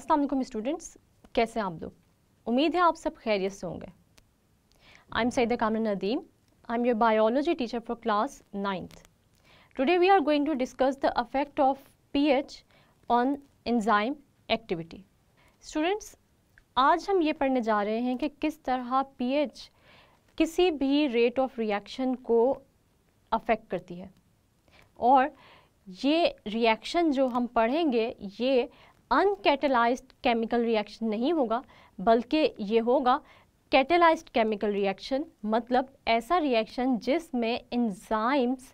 अस्सलाम वालेकुम स्टूडेंट्स, कैसे हैं आप लोग? उम्मीद है आप सब खैरियत से होंगे। I am Saida Kamran Nadeem, I am your biology teacher for class 9th। Today we are going to discuss the affect of pH on enzyme activity. Students, आज हम ये पढ़ने जा रहे हैं कि किस तरह पीएच किसी भी रेट ऑफ रिएक्शन को अफेक्ट करती है, और ये रिएक्शन जो हम पढ़ेंगे ये अनकैटेलाइज्ड केमिकल रिएक्शन नहीं होगा, बल्कि ये होगा कैटेलाइज्ड केमिकल रिएक्शन, मतलब ऐसा रिएक्शन जिसमें एंजाइम्स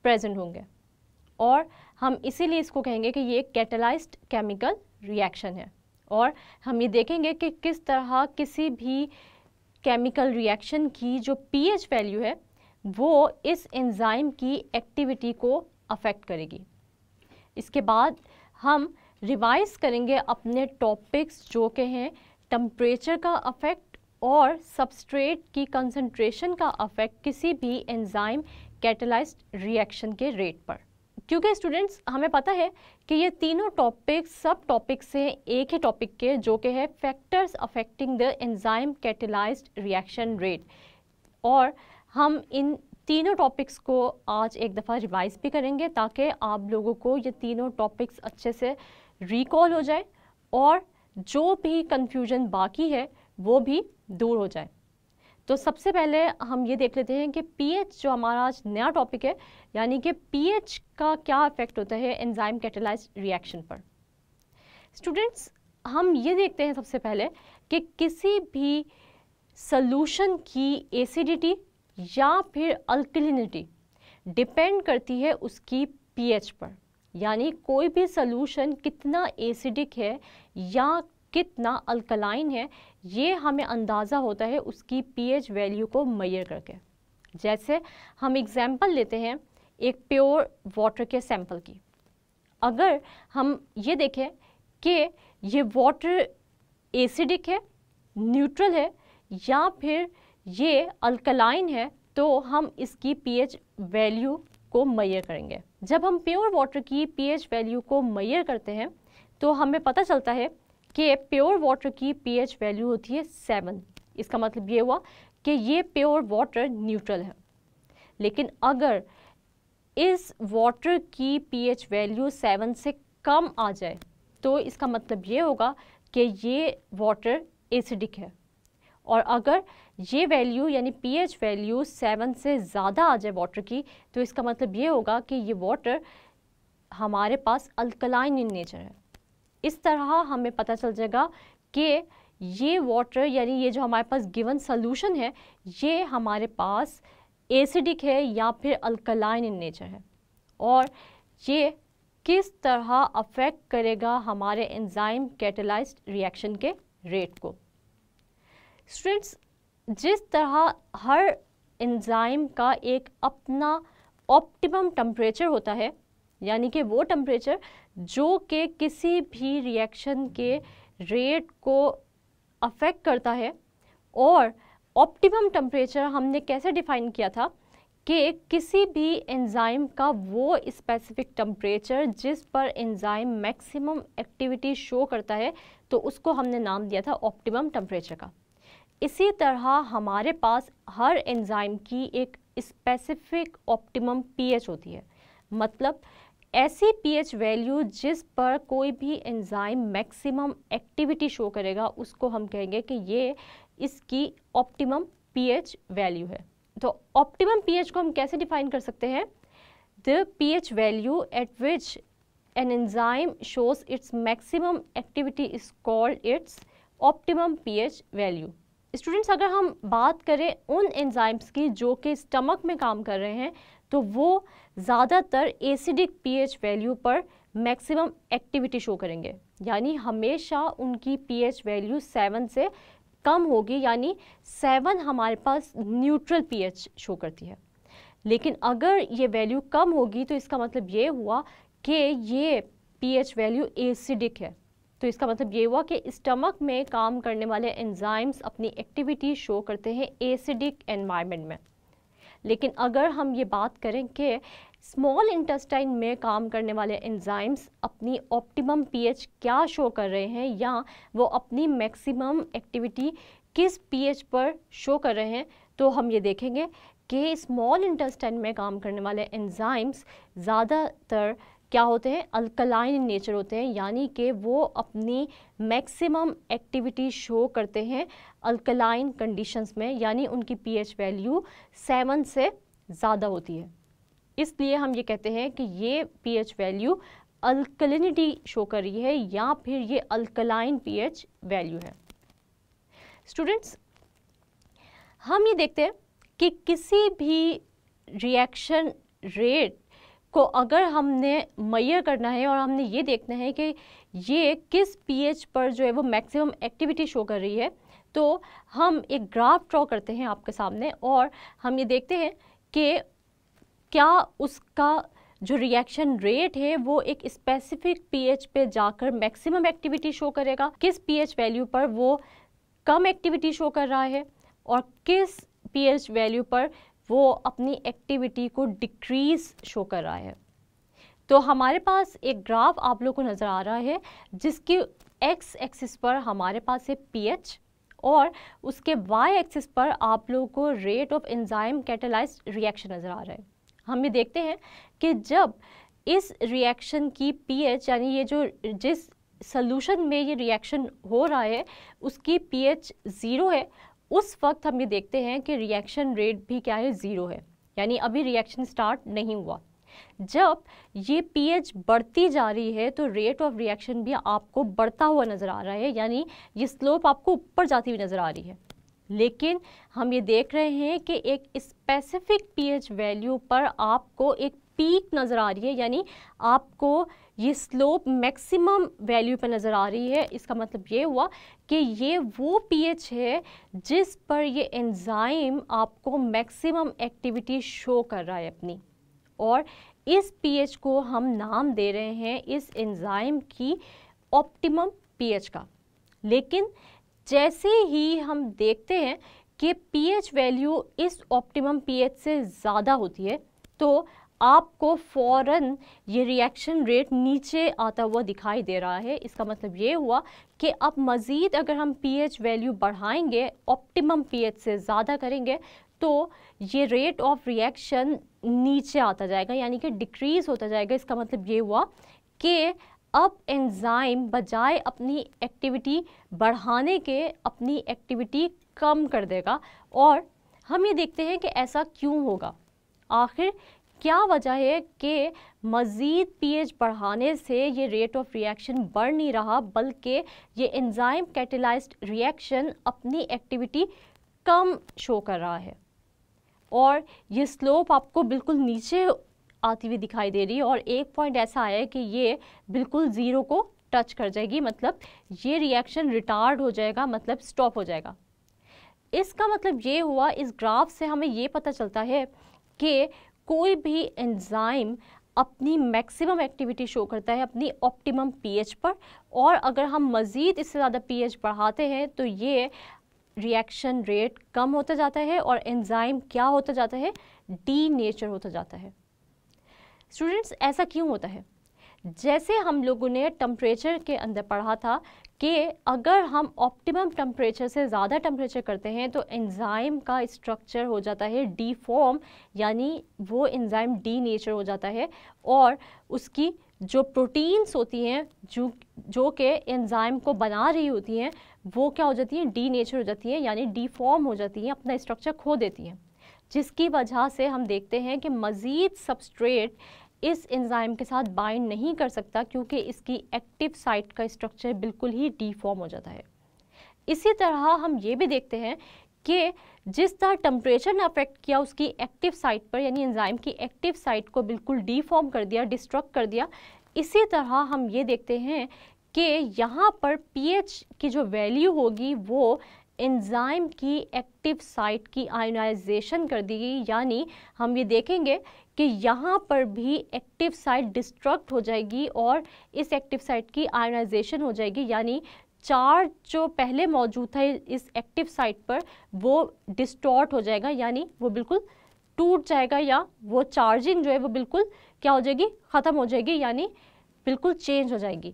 प्रेजेंट होंगे, और हम इसीलिए इसको कहेंगे कि ये कैटेलाइज्ड केमिकल रिएक्शन है। और हम ये देखेंगे कि किस तरह किसी भी केमिकल रिएक्शन की जो पीएच वैल्यू है वो इस एंजाइम की एक्टिविटी को अफेक्ट करेगी। इसके बाद हम रिवाइज करेंगे अपने टॉपिक्स जो कि हैं टेम्परेचर का अफेक्ट और सबस्ट्रेट की कंसंट्रेशन का अफेक्ट किसी भी एंजाइम कैटेलाइज्ड रिएक्शन के रेट पर। क्योंकि स्टूडेंट्स, हमें पता है कि ये तीनों टॉपिक्स सब टॉपिक्स हैं एक ही टॉपिक के, जो कि है factors affecting the enzyme catalysed reaction rate, और हम इन तीनों टॉपिक्स को आज एक दफ़ा रिवाइज भी करेंगे ताकि आप लोगों को ये तीनों टॉपिक्स अच्छे से रिकॉल हो जाए और जो भी कंफ्यूजन बाकी है वो भी दूर हो जाए। तो सबसे पहले हम ये देख लेते हैं कि पीएच जो हमारा आज नया टॉपिक है, यानी कि पीएच का क्या इफेक्ट होता है एंजाइम कैटेलाइज्ड रिएक्शन पर। स्टूडेंट्स, हम ये देखते हैं सबसे पहले कि किसी भी सॉल्यूशन की एसिडिटी या फिर अल्कलिनिटी डिपेंड करती है उसकी पीएच पर, यानी कोई भी सॉल्यूशन कितना एसिडिक है या कितना अल्कलाइन है ये हमें अंदाज़ा होता है उसकी पीएच वैल्यू को मेजर करके। जैसे हम एग्जांपल लेते हैं एक प्योर वाटर के सैंपल की। अगर हम ये देखें कि ये वाटर एसिडिक है, न्यूट्रल है या फिर ये अल्कलाइन है, तो हम इसकी पीएच वैल्यू को मेजर करेंगे। जब हम प्योर वाटर की पीएच वैल्यू को मेजर करते हैं तो हमें पता चलता है कि प्योर वाटर की पीएच वैल्यू होती है 7। इसका मतलब ये हुआ कि ये प्योर वाटर न्यूट्रल है। लेकिन अगर इस वाटर की पीएच वैल्यू 7 से कम आ जाए तो इसका मतलब ये होगा कि ये वाटर एसिडिक है, और अगर ये वैल्यू यानी पीएच वैल्यू 7 से ज़्यादा आ जाए वाटर की तो इसका मतलब ये होगा कि ये वाटर हमारे पास अल्कलाइन इन नेचर है। इस तरह हमें पता चल जाएगा कि ये वाटर यानी ये जो हमारे पास गिवन सॉल्यूशन है ये हमारे पास एसिडिक है या फिर अल्कलाइन इन नेचर है, और ये किस तरह अफेक्ट करेगा हमारे एंजाइम कैटेलाइज्ड रिएक्शन के रेट को। स्टूडेंट्स, जिस तरह हर एंजाइम का एक अपना ऑप्टिमम टेम्परेचर होता है, यानी कि वो टेम्परेचर जो कि किसी भी रिएक्शन के रेट को अफेक्ट करता है, और ऑप्टिमम टेम्परेचर हमने कैसे डिफाइन किया था कि किसी भी एंजाइम का वो स्पेसिफिक टेम्परेचर जिस पर एंजाइम मैक्सिमम एक्टिविटी शो करता है, तो उसको हमने नाम दिया था ऑप्टिमम टेम्परेचर का। इसी तरह हमारे पास हर एंजाइम की एक स्पेसिफिक ऑप्टिमम पीएच होती है, मतलब ऐसी पीएच वैल्यू जिस पर कोई भी एंजाइम मैक्सिमम एक्टिविटी शो करेगा उसको हम कहेंगे कि ये इसकी ऑप्टिमम पीएच वैल्यू है। तो ऑप्टिमम पीएच को हम कैसे डिफाइन कर सकते हैं? The pH value eight which an enzyme shows its maximum activity is called its optimum pH value. Students, अगर हम बात करें उन एंजाइम्स की जो कि स्टमक में काम कर रहे हैं, तो वो ज़्यादातर एसिडिक पीएच वैल्यू पर मैक्सिमम एक्टिविटी शो करेंगे, यानी हमेशा उनकी पीएच वैल्यू 7 से कम होगी, यानी 7 हमारे पास न्यूट्रल पीएच शो करती है। लेकिन अगर ये वैल्यू कम होगी तो इसका मतलब ये हुआ कि ये पीएच वैल्यू एसिडिक है, तो इसका मतलब ये हुआ कि स्टमक में काम करने वाले एंजाइम्स अपनी एक्टिविटी शो करते हैं एसिडिक एनवायरनमेंट में। लेकिन अगर हम ये बात करें कि स्मॉल इंटेस्टाइन में काम करने वाले एंजाइम्स अपनी ऑप्टिमम पीएच क्या शो कर रहे हैं या वो अपनी मैक्सिमम एक्टिविटी किस पीएच पर शो कर रहे हैं, तो हम ये देखेंगे कि स्मॉल इंटेस्टाइन में काम करने वाले एंजाइम्स ज़्यादातर क्या होते हैं, अल्कलाइन इन नेचर होते हैं, यानी कि वो अपनी मैक्सिमम एक्टिविटी शो करते हैं अल्कलाइन कंडीशंस में, यानी उनकी पीएच वैल्यू 7 से ज़्यादा होती है। इसलिए हम ये कहते हैं कि ये पीएच वैल्यू अल्कलिनिटी शो कर रही है या फिर ये अल्कलाइन पीएच वैल्यू है। स्टूडेंट्स, हम ये देखते हैं कि किसी भी रिएक्शन रेट को अगर हमने मेजर करना है और हमने ये देखना है कि ये किस पीएच पर जो है वो मैक्सिमम एक्टिविटी शो कर रही है, तो हम एक ग्राफ ड्रॉ करते हैं आपके सामने और हम ये देखते हैं कि क्या उसका जो रिएक्शन रेट है वो एक स्पेसिफिक पीएच पे जाकर मैक्सिमम एक्टिविटी शो करेगा, किस पीएच वैल्यू पर वो कम एक्टिविटी शो कर रहा है और किस पीएच वैल्यू पर वो अपनी एक्टिविटी को डिक्रीज शो कर रहा है। तो हमारे पास एक ग्राफ आप लोग को नज़र आ रहा है जिसकी एक्स एक्सिस पर हमारे पास है पीएच और उसके वाई एक्सिस पर आप लोगों को rate of enzyme catalysed reaction नज़र आ रहा है। हम ये देखते हैं कि जब इस रिएक्शन की पीएच यानी ये जो जिस सॉल्यूशन में ये रिएक्शन हो रहा है उसकी पीएच 0 है, उस वक्त हम ये देखते हैं कि रिएक्शन रेट भी क्या है, 0 है, यानी अभी रिएक्शन स्टार्ट नहीं हुआ। जब ये पीएच बढ़ती जा रही है तो रेट ऑफ रिएक्शन भी आपको बढ़ता हुआ नज़र आ रहा है, यानी ये स्लोप आपको ऊपर जाती हुई नज़र आ रही है। लेकिन हम ये देख रहे हैं कि एक स्पेसिफिक पीएच वैल्यू पर आपको एक पीक नज़र आ रही है, यानी आपको ये स्लोप मैक्सिमम वैल्यू पर नज़र आ रही है। इसका मतलब ये हुआ कि ये वो पीएच है जिस पर ये एंजाइम आपको मैक्सिमम एक्टिविटी शो कर रहा है अपनी, और इस पीएच को हम नाम दे रहे हैं इस एंजाइम की ऑप्टिमम पीएच का। लेकिन जैसे ही हम देखते हैं कि पीएच वैल्यू इस ऑप्टिमम पीएच से ज़्यादा होती है तो आपको फ़ौरन ये रिएक्शन रेट नीचे आता हुआ दिखाई दे रहा है। इसका मतलब ये हुआ कि अब मज़ीद अगर हम पीएच वैल्यू बढ़ाएंगे, ऑप्टिमम पीएच से ज़्यादा करेंगे, तो ये रेट ऑफ रिएक्शन नीचे आता जाएगा, यानी कि डिक्रीज़ होता जाएगा। इसका मतलब ये हुआ कि अब एंजाइम बजाय अपनी एक्टिविटी बढ़ाने के अपनी एक्टिविटी कम कर देगा। और हम ये देखते हैं कि ऐसा क्यों होगा, आखिर क्या वजह है कि मज़ीद पीएच बढ़ाने से ये रेट ऑफ रिएक्शन बढ़ नहीं रहा, बल्कि ये एंजाइम कैटालाइज्ड रिएक्शन अपनी एक्टिविटी कम शो कर रहा है और ये स्लोप आपको बिल्कुल नीचे आती हुई दिखाई दे रही है। और एक पॉइंट ऐसा आया है कि ये बिल्कुल 0 को टच कर जाएगी, मतलब ये रिएक्शन रिटार्ड हो जाएगा, मतलब स्टॉप हो जाएगा। इसका मतलब ये हुआ, इस ग्राफ से हमें ये पता चलता है कि कोई भी एंजाइम अपनी मैक्सिमम एक्टिविटी शो करता है अपनी ऑप्टिमम पीएच पर, और अगर हम मज़ीद इससे ज़्यादा पीएच बढ़ाते हैं तो ये रिएक्शन रेट कम होता जाता है और एंजाइम क्या होता जाता है, डीनेचर होता जाता है। स्टूडेंट्स, ऐसा क्यों होता है? जैसे हम लोगों ने टेम्परेचर के अंदर पढ़ा था कि अगर हम ऑप्टिमम टेम्परेचर से ज़्यादा टेम्परेचर करते हैं तो एंजाइम का स्ट्रक्चर हो जाता है डीफॉर्म, यानी वो एंजाइम डीनेचर हो जाता है और उसकी जो प्रोटीन्स होती हैं जो कि एंजाइम को बना रही होती हैं वो क्या हो जाती हैं, डीनेचर हो जाती हैं, यानी डीफॉर्म हो जाती हैं, अपना स्ट्रक्चर खो देती हैं, जिसकी वजह से हम देखते हैं कि मज़ीद सबस्ट्रेट इस एंजाइम के साथ बाइंड नहीं कर सकता क्योंकि इसकी एक्टिव साइट का स्ट्रक्चर बिल्कुल ही डीफॉर्म हो जाता है। इसी तरह हम ये भी देखते हैं कि जिस तरह टेम्परेचर ने अफेक्ट किया उसकी एक्टिव साइट पर, यानी एंजाइम की एक्टिव साइट को बिल्कुल डीफॉर्म कर दिया, डिस्ट्रक्ट कर दिया, इसी तरह हम ये देखते हैं कि यहाँ पर पीएच की जो वैल्यू होगी वो एंजाइम की एक्टिव साइट की आयोनाइजेशन कर दी गई, यानी हम ये देखेंगे कि यहाँ पर भी एक्टिव साइट डिस्ट्रक्ट हो जाएगी और इस एक्टिव साइट की आयोनाइजेशन हो जाएगी, यानी चार्ज जो पहले मौजूद था इस एक्टिव साइट पर वो डिस्टॉर्ट हो जाएगा, यानी वो बिल्कुल टूट जाएगा या वो चार्जिंग जो है वो बिल्कुल क्या हो जाएगी, ख़त्म हो जाएगी, यानी बिल्कुल चेंज हो जाएगी।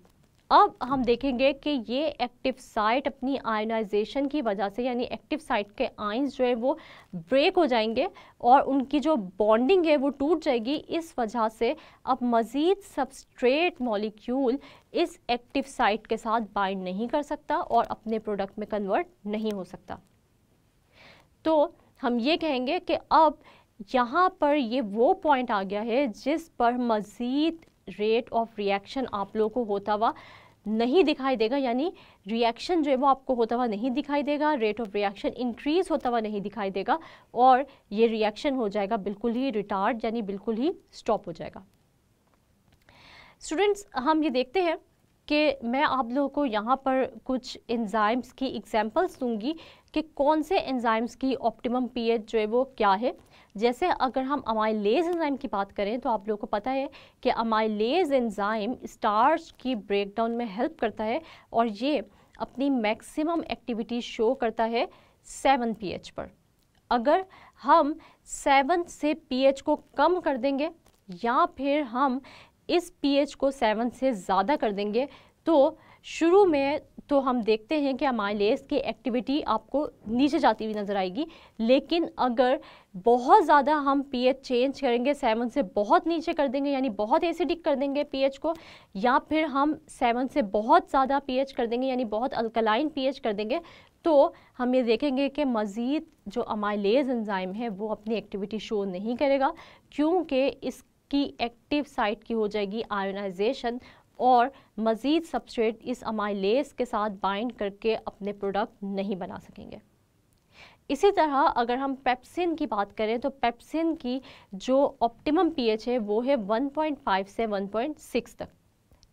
अब हम देखेंगे कि ये एक्टिव साइट अपनी आयनाइजेशन की वजह से, यानी एक्टिव साइट के आयंस जो है वो ब्रेक हो जाएंगे और उनकी जो बॉन्डिंग है वो टूट जाएगी। इस वजह से अब मज़ीद सबस्ट्रेट मॉलिक्यूल इस एक्टिव साइट के साथ बाइंड नहीं कर सकता और अपने प्रोडक्ट में कन्वर्ट नहीं हो सकता। तो हम ये कहेंगे कि अब यहाँ पर ये वो पॉइंट आ गया है जिस पर मज़ीद रेट ऑफ रिएक्शन आप लोगों को होता हुआ नहीं दिखाई देगा, यानी रिएक्शन जो है वो आपको होता हुआ नहीं दिखाई देगा, रेट ऑफ रिएक्शन इंक्रीज होता हुआ नहीं दिखाई देगा और ये रिएक्शन हो जाएगा बिल्कुल ही रिटार्ड, यानी बिल्कुल ही स्टॉप हो जाएगा। स्टूडेंट्स, हम ये देखते हैं कि मैं आप लोगों को यहाँ पर कुछ एंजाइम्स की एग्जांपल्स दूंगी कि कौन से एंजाइम्स की ऑप्टिमम पीएच जो है वो क्या है। जैसे अगर हम अमाइलेज एंजाइम की बात करें तो आप लोगों को पता है कि अमाइलेज एंजाइम स्टार्च की ब्रेकडाउन में हेल्प करता है और ये अपनी मैक्सिमम एक्टिविटी शो करता है 7 pH पर। अगर हम 7 से pH को कम कर देंगे या फिर हम इस pH को 7 से ज़्यादा कर देंगे तो शुरू में तो हम देखते हैं कि अमाइलेज की एक्टिविटी आपको नीचे जाती हुई नज़र आएगी, लेकिन अगर बहुत ज़्यादा हम पीएच चेंज करेंगे, 7 से बहुत नीचे कर देंगे यानी बहुत एसिडिक कर देंगे पीएच को, या फिर हम 7 से बहुत ज़्यादा पीएच कर देंगे यानी बहुत अल्कलाइन पीएच कर देंगे, तो हम ये देखेंगे कि मज़ीद जो अमाइलेज एंजाइम है वो अपनी एक्टिविटी शो नहीं करेगा, क्योंकि इसकी एक्टिव साइट की हो जाएगी आयोनाइजेशन और मज़ीद सबस्ट्रेट इस अमाइलेज के साथ बाइंड करके अपने प्रोडक्ट नहीं बना सकेंगे। इसी तरह अगर हम पेप्सिन की बात करें तो पेप्सिन की जो ऑप्टिमम पीएच है वो है 1.5 से 1.6 तक,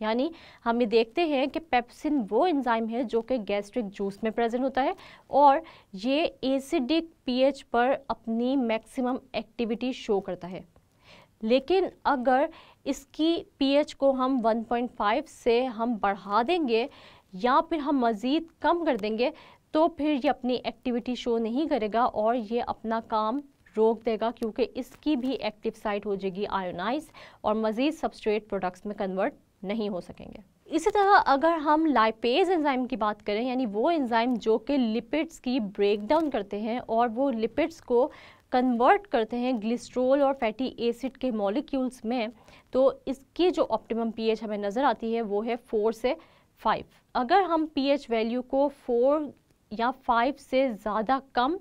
यानी हम ये देखते हैं कि पेप्सिन वो एंजाइम है जो कि गैस्ट्रिक जूस में प्रेजेंट होता है और ये एसिडिक पीएच पर अपनी मैक्सिमम एक्टिविटी शो करता है। लेकिन अगर इसकी पीएच को हम 1.5 से हम बढ़ा देंगे या फिर हम मज़ीद कम कर देंगे तो फिर ये अपनी एक्टिविटी शो नहीं करेगा और ये अपना काम रोक देगा, क्योंकि इसकी भी एक्टिव साइट हो जाएगी आयोनाइज और मज़ीद सबस्ट्रेट प्रोडक्ट्स में कन्वर्ट नहीं हो सकेंगे। इसी तरह अगर हम लाइपेज एंजाइम की बात करें, यानी वो एंजाइम जो कि लिपिड्स की ब्रेकडाउन करते हैं और वो लिपिड्स को कन्वर्ट करते हैं ग्लिसरॉल और फैटी एसिड के मॉलिक्यूल्स में, तो इसकी जो ऑप्टिमम पीएच हमें नज़र आती है वो है 4 से 5। अगर हम पीएच वैल्यू को 4 या 5 से ज़्यादा कम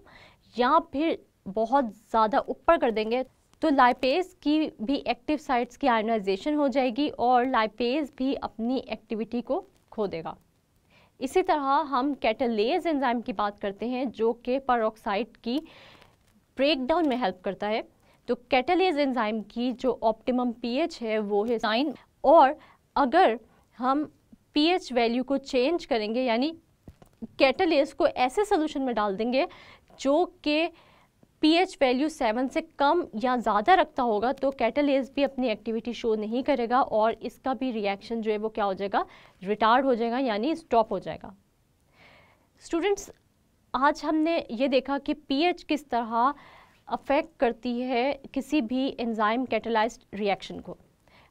या फिर बहुत ज़्यादा ऊपर कर देंगे तो लाइपेज की भी एक्टिव साइट्स की आयोनाइजेशन हो जाएगी और लाइपेज भी अपनी एक्टिविटी को खो देगा। इसी तरह हम कैटालेज एंजाइम की बात करते हैं जो कि पेरोक्साइड की ब्रेकडाउन में हेल्प करता है। तो कैटालेज एंजाइम की जो ऑप्टिमम पीएच है वो है 9 और अगर हम पीएच वैल्यू को चेंज करेंगे यानी कैटालेज को ऐसे सोल्यूशन में डाल देंगे जो कि पीएच वैल्यू 7 से कम या ज़्यादा रखता होगा, तो कैटालेज भी अपनी एक्टिविटी शो नहीं करेगा और इसका भी रिएक्शन जो है वो क्या हो जाएगा, रिटार्ड हो जाएगा यानी स्टॉप हो जाएगा। स्टूडेंट्स, आज हमने ये देखा कि पीएच किस तरह अफेक्ट करती है किसी भी एंजाइम कैटालाइज्ड रिएक्शन को।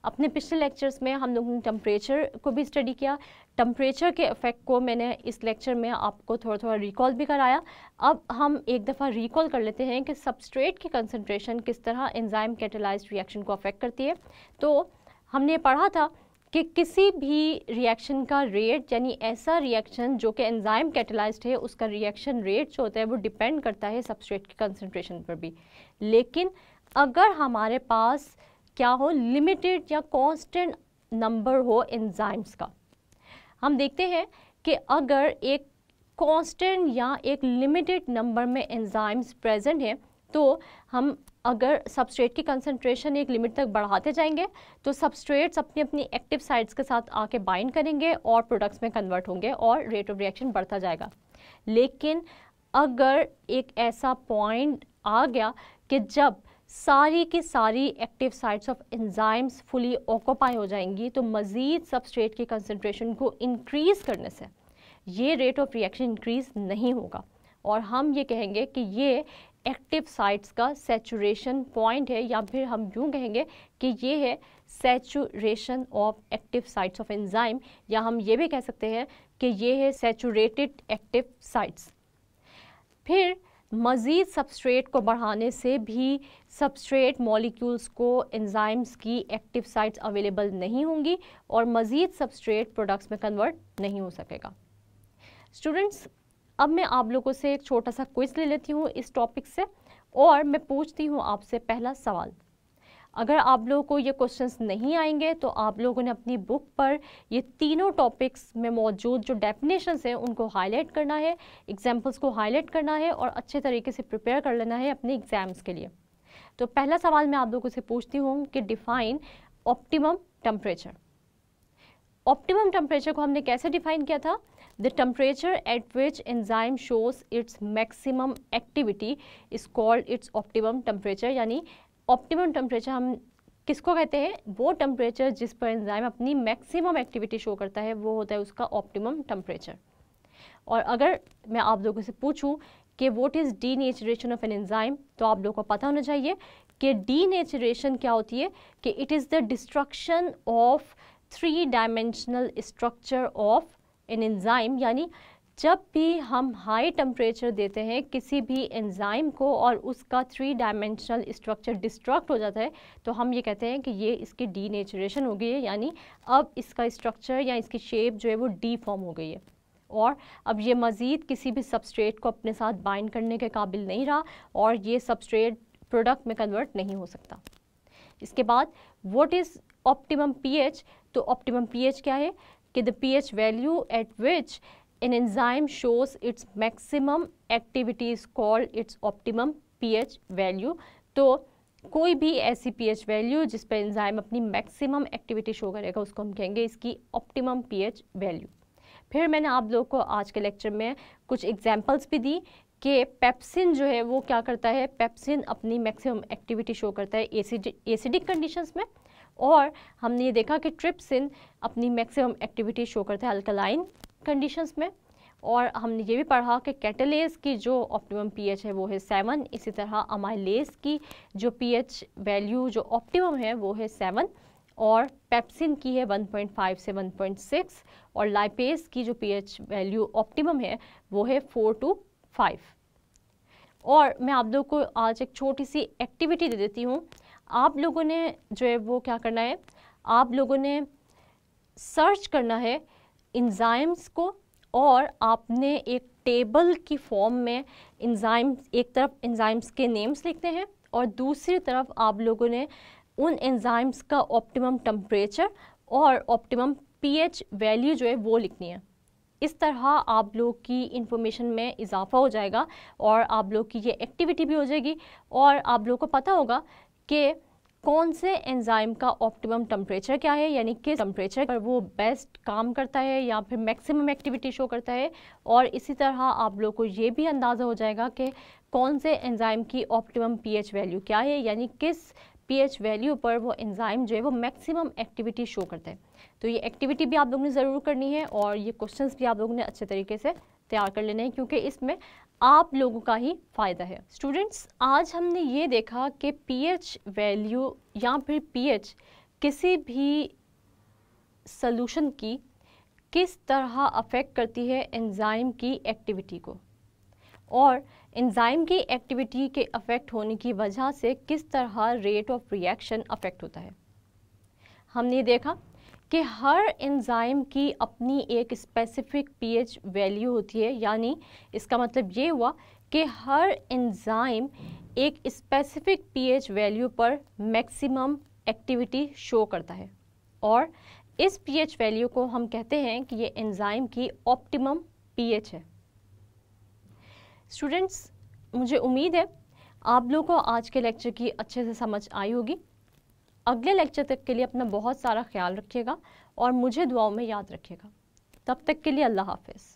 अपने पिछले लेक्चर्स में हम लोगों ने टेम्परेचर को भी स्टडी किया, टेम्परेचर के इफ़ेक्ट को मैंने इस लेक्चर में आपको थोड़ा थोड़ा रिकॉल भी कराया। अब हम एक दफ़ा रिकॉल कर लेते हैं कि सबस्ट्रेट की कंसंट्रेशन किस तरह एंजाइम कैटालाइज्ड रिएक्शन को अफेक्ट करती है। तो हमने पढ़ा था कि किसी भी रिएक्शन का रेट, यानी ऐसा रिएक्शन जो कि एंजाइम कैटालाइज्ड है उसका रिएक्शन रेट जो होता है वो डिपेंड करता है सबस्ट्रेट की कंसंट्रेशन पर भी। लेकिन अगर हमारे पास क्या हो, लिमिटेड या कांस्टेंट नंबर हो एंजाइम्स का, हम देखते हैं कि अगर एक कांस्टेंट या एक लिमिटेड नंबर में एंजाइम्स प्रेजेंट हैं तो हम अगर सबस्ट्रेट की कंसंट्रेशन एक लिमिट तक बढ़ाते जाएंगे तो सबस्ट्रेट्स अपनी अपनी एक्टिव साइट्स के साथ आके बाइंड करेंगे और प्रोडक्ट्स में कन्वर्ट होंगे और रेट ऑफ रिएक्शन बढ़ता जाएगा। लेकिन अगर एक ऐसा पॉइंट आ गया कि जब सारी की सारी active sites of enzymes fully occupy हो जाएंगी तो मज़ीद सबस्ट्रेट की कंसंट्रेशन को इंक्रीज़ करने से ये रेट ऑफ रिएक्शन इंक्रीज़ नहीं होगा और हम ये कहेंगे कि ये एक्टिव साइट्स का सैचुरेशन पॉइंट है, या फिर हम यूँ कहेंगे कि ये है saturation of active sites of enzyme, या हम ये भी कह सकते हैं कि ये है सैचुरेटेड एक्टिव साइट्स। फिर मज़ीद सबस्ट्रेट को बढ़ाने से भी सबस्ट्रेट मॉलिक्यूल्स को एंजाइम्स की एक्टिव साइट्स अवेलेबल नहीं होंगी और मज़ीद सबस्ट्रेट प्रोडक्ट्स में कन्वर्ट नहीं हो सकेगा। स्टूडेंट्स, अब मैं आप लोगों से एक छोटा सा क्विज ले लेती हूँ इस टॉपिक से, और मैं पूछती हूँ आपसे पहला सवाल। अगर आप लोगों को ये क्वेश्चंस नहीं आएंगे तो आप लोगों ने अपनी बुक पर ये तीनों टॉपिक्स में मौजूद जो डेफिनेशंस हैं उनको हाईलाइट करना है, एग्जाम्पल्स को हाईलाइट करना है और अच्छे तरीके से प्रिपेयर कर लेना है अपने एग्जाम्स के लिए। तो पहला सवाल मैं आप लोगों से पूछती हूँ कि define optimum temperature. Optimum temperature को हमने कैसे डिफाइन किया था? The temperature at which enzyme shows its maximum activity is called its optimum temperature. यानी ऑप्टिमम टेम्परेचर हम किसको कहते हैं? वो टेम्परेचर जिस पर एंजाइम अपनी मैक्सिमम एक्टिविटी शो करता है वो होता है उसका ऑप्टिमम टेम्परेचर। और अगर मैं आप लोगों से पूछूं कि what is denaturation of an enzyme, तो आप लोगों को पता होना चाहिए कि डीनेचरेशन क्या होती है, कि it is the destruction of 3 dimensional structure of an enzyme. यानी जब भी हम हाई टेम्परेचर देते हैं किसी भी एंजाइम को और उसका 3 डायमेंशनल स्ट्रक्चर डिस्ट्रक्ट हो जाता है, तो हम ये कहते हैं कि ये इसकी डीनेचरेशन हो गई है, यानी अब इसका स्ट्रक्चर या इसकी शेप जो है वो डीफॉर्म हो गई है और अब ये मज़ीद किसी भी सबस्ट्रेट को अपने साथ बाइंड करने के काबिल नहीं रहा और ये सबस्ट्रेट प्रोडक्ट में कन्वर्ट नहीं हो सकता। इसके बाद व्हाट इज़ ऑप्टिमम पीएच? तो ऑप्टिमम पीएच क्या है कि the pH value eight which an enzyme shows its maximum activity is called its optimum pH value। तो कोई भी ऐसी pH वैल्यू जिस पर एंजाइम अपनी मैक्सिमम एक्टिविटी शो करेगा उसको हम कहेंगे इसकी ऑप्टिमम pH वैल्यू। फिर मैंने आप लोगों को आज के लेक्चर में कुछ एग्जांपल्स भी दी कि पेप्सिन जो है वो क्या करता है, पेप्सिन अपनी मैक्सिमम एक्टिविटी शो करता है एसिडिक कंडीशंस में, और हमने ये देखा कि ट्रिप्सिन अपनी मैक्सिमम एक्टिविटी शो करता है अल्कलाइन कंडीशंस में, और हमने ये भी पढ़ा कि कैटालेज की जो ऑप्टिमम पीएच है वो है 7। इसी तरह अमाइलेज की जो पीएच वैल्यू जो ऑप्टिमम है वो है 7, और पेप्सिन की है 1.5 से 1.6, और लाइपेज की जो पीएच वैल्यू ऑप्टिमम है वो है 4 to 5। और मैं आप लोगों को आज एक छोटी सी एक्टिविटी दे देती हूँ। आप लोगों ने जो है वो क्या करना है, आप लोगों ने सर्च करना है एंजाइम्स को, और आपने एक टेबल की फॉर्म में एंजाइम्स, एक तरफ एंजाइम्स के नेम्स लिखते हैं और दूसरी तरफ आप लोगों ने उन एंजाइम्स का ऑप्टिमम टेम्परेचर और ऑप्टिमम पीएच वैल्यू जो है वो लिखनी है। इस तरह आप लोग की इंफॉर्मेशन में इजाफा हो जाएगा और आप लोग की ये एक्टिविटी भी हो जाएगी और आप लोग को पता होगा कि कौन से एंजाइम का ऑप्टिमम टेम्परेचर क्या है, यानी किस टेम्परेचर पर वो बेस्ट काम करता है या फिर मैक्सिमम एक्टिविटी शो करता है। और इसी तरह आप लोग को ये भी अंदाज़ा हो जाएगा कि कौन से एंजाइम की ऑप्टिमम पीएच वैल्यू क्या है, यानी किस पीएच वैल्यू पर वो एंजाइम जो है वो मैक्सिमम एक्टिविटी शो करता है। तो ये एक्टिविटी भी आप लोगों ने ज़रूर करनी है और ये क्वेश्चंस भी आप लोगों ने अच्छे तरीके से तैयार कर लेने हैं, क्योंकि इसमें आप लोगों का ही फ़ायदा है। स्टूडेंट्स, आज हमने ये देखा कि पीएच वैल्यू या फिर पीएच किसी भी सॉल्यूशन की किस तरह अफेक्ट करती है एंजाइम की एक्टिविटी को, और एंजाइम की एक्टिविटी के अफेक्ट होने की वजह से किस तरह रेट ऑफ रिएक्शन अफेक्ट होता है। हमने देखा कि हर एंजाइम की अपनी एक स्पेसिफिक पीएच वैल्यू होती है, यानी इसका मतलब ये हुआ कि हर एंजाइम एक स्पेसिफिक पीएच वैल्यू पर मैक्सिमम एक्टिविटी शो करता है और इस पीएच वैल्यू को हम कहते हैं कि ये एंजाइम की ऑप्टिमम पीएच है। स्टूडेंट्स, मुझे उम्मीद है आप लोगों को आज के लेक्चर की अच्छे से समझ आई होगी। अगले लेक्चर तक के लिए अपना बहुत सारा ख्याल रखिएगा और मुझे दुआओं में याद रखिएगा। तब तक के लिए अल्लाह हाफ़िज़।